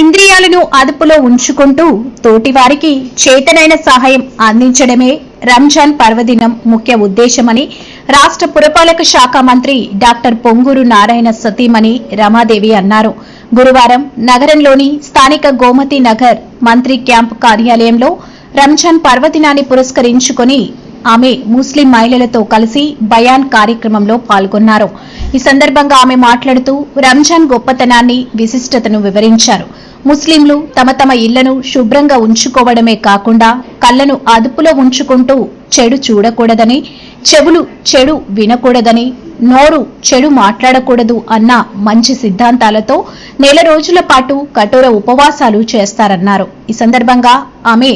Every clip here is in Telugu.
ఇంద్రియాలను అదుపులో ఉంచుకుంటూ తోటివారికి చేతనైన సహాయం అందించడమే రంజాన్ పర్వదినం ముఖ్య ఉద్దేశమని రాష్ట్ర పురపాలక శాఖ మంత్రి డాక్టర్ పొంగూరు నారాయణ సతీమణి రమాదేవి అన్నారు. గురువారం నగరంలోని స్థానిక గోమతి నగర్ మంత్రి క్యాంపు కార్యాలయంలో రంజాన్ పర్వదినాన్ని పురస్కరించుకుని ఆమె ముస్లిం మహిళలతో కలిసి బయాన్ కార్యక్రమంలో పాల్గొన్నారు. ఈ సందర్భంగా ఆమె మాట్లాడుతూ రంజాన్ గొప్పతనాన్ని, విశిష్టతను వివరించారు. ముస్లింలు తమ తమ ఇళ్లను శుభ్రంగా ఉంచుకోవడమే కాకుండా కళ్లను అదుపులో ఉంచుకుంటూ చెడు చూడకూడదని, చెవులు చెడు వినకూడదని, నోరు చెడు మాట్లాడకూడదు అన్న మంచి సిద్ధాంతాలతో నెల రోజుల పాటు కఠోర ఉపవాసాలు చేస్తారన్నారు. ఈ సందర్భంగా ఆమె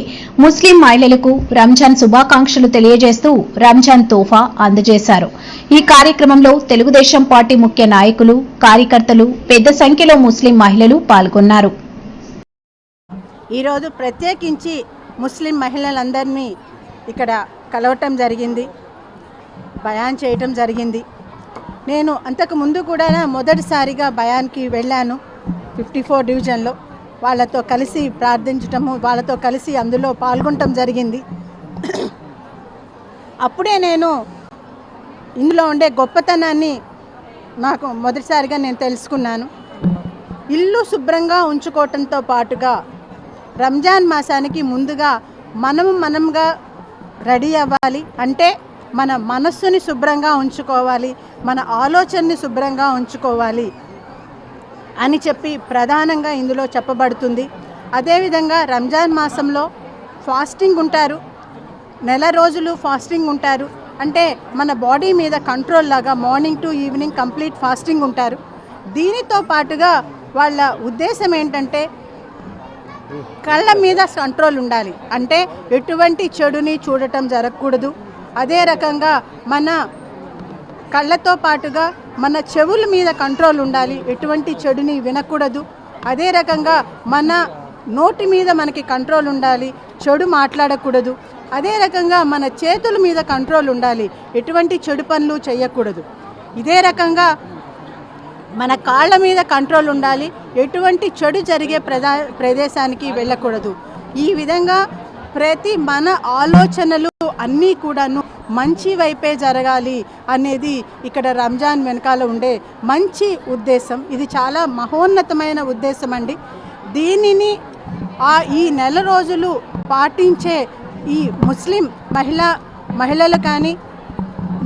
ముస్లిం మహిళలకు రంజాన్ శుభాకాంక్షలు తెలియజేస్తూ రంజాన్ తోఫా అందజేశారు. ఈ కార్యక్రమంలో తెలుగుదేశం పార్టీ ముఖ్య నాయకులు, కార్యకర్తలు పెద్ద సంఖ్యలో ముస్లిం మహిళలు పాల్గొన్నారు. ఈరోజు ప్రత్యేకించి ముస్లిం మహిళలందరినీ ఇక్కడ కలవటం జరిగింది, బయాన్ చేయటం జరిగింది. నేను అంతకు ముందు కూడా మొదటిసారిగా బయాన్కి వెళ్ళాను 54 డివిజన్లో. వాళ్ళతో కలిసి ప్రార్థించటము, వాళ్ళతో కలిసి అందులో పాల్గొనటం జరిగింది. అప్పుడే నేను ఇందులో ఉండే గొప్పతనాన్ని నాకు మొదటిసారిగా నేను తెలుసుకున్నాను. ఇల్లు శుభ్రంగా ఉంచుకోవటంతో పాటుగా రంజాన్ మాసానికి ముందుగా మనంగా రెడీ అవ్వాలి. అంటే మన మనస్సుని శుభ్రంగా ఉంచుకోవాలి, మన ఆలోచనని శుభ్రంగా ఉంచుకోవాలి అని చెప్పి ప్రధానంగా ఇందులో చెప్పబడుతుంది. అదేవిధంగా రంజాన్ మాసంలో ఫాస్టింగ్ ఉంటారు, నెల రోజులు ఫాస్టింగ్ ఉంటారు. అంటే మన బాడీ మీద కంట్రోల్ లాగా morning to evening complete fasting ఉంటారు. దీనితో పాటుగా వాళ్ళ ఉద్దేశం ఏంటంటే కళ్ళ మీద కంట్రోల్ ఉండాలి. అంటే ఎటువంటి చెడుని చూడటం జరగకూడదు. అదే రకంగా మన కళ్ళతో పాటుగా మన చెవుల మీద కంట్రోల్ ఉండాలి, ఎటువంటి చెడుని వినకూడదు. అదే రకంగా మన నోటి మీద మనకి కంట్రోల్ ఉండాలి, చెడు మాట్లాడకూడదు. అదే రకంగా మన చేతుల మీద కంట్రోల్ ఉండాలి, ఎటువంటి చెడు పనులు చేయకూడదు. ఇదే రకంగా మన కాళ్ళ మీద కంట్రోల్ ఉండాలి, ఎటువంటి చెడు జరిగే ప్రదేశానికి వెళ్ళకూడదు. ఈ విధంగా ప్రతి మన ఆలోచనలు అన్నీ కూడాను మంచి వైపే జరగాలి అనేది ఇక్కడ రంజాన్ వెనకాల ఉండే మంచి ఉద్దేశం. ఇది చాలా మహోన్నతమైన ఉద్దేశం అండి. దీనిని ఈ నెల రోజులు పాటించే ఈ ముస్లిం మహిళలు కానీ,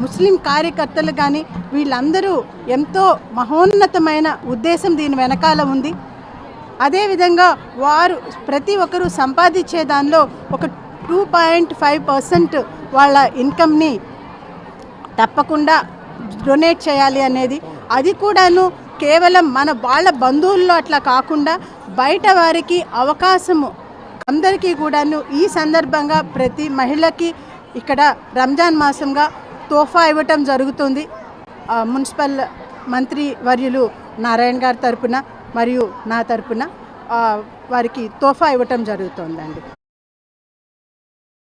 ముస్లిం కార్యకర్తలు కానీ వీళ్ళందరూ ఎంతో మహోన్నతమైన ఉద్దేశం దీని వెనకాల ఉంది. అదేవిధంగా వారు ప్రతి ఒక్కరూ సంపాదించే దానిలో ఒక 2.5% వాళ్ళ ఇన్కమ్ని తప్పకుండా డొనేట్ చేయాలి అనేది. అది కూడాను కేవలం వాళ్ళ బంధువుల్లో అట్లా కాకుండా బయట వారికి అవకాశము అందరికీ కూడాను ఈ సందర్భంగా ప్రతి మహిళకి ఇక్కడ రంజాన్ మాసంగా తోఫా ఇవ్వటం జరుగుతుంది. మున్సిపల్ మంత్రి వర్యులు నారాయణ గారి తరపున మరియు నా తరపున వారికి తోఫా ఇవ్వటం జరుగుతుందండి.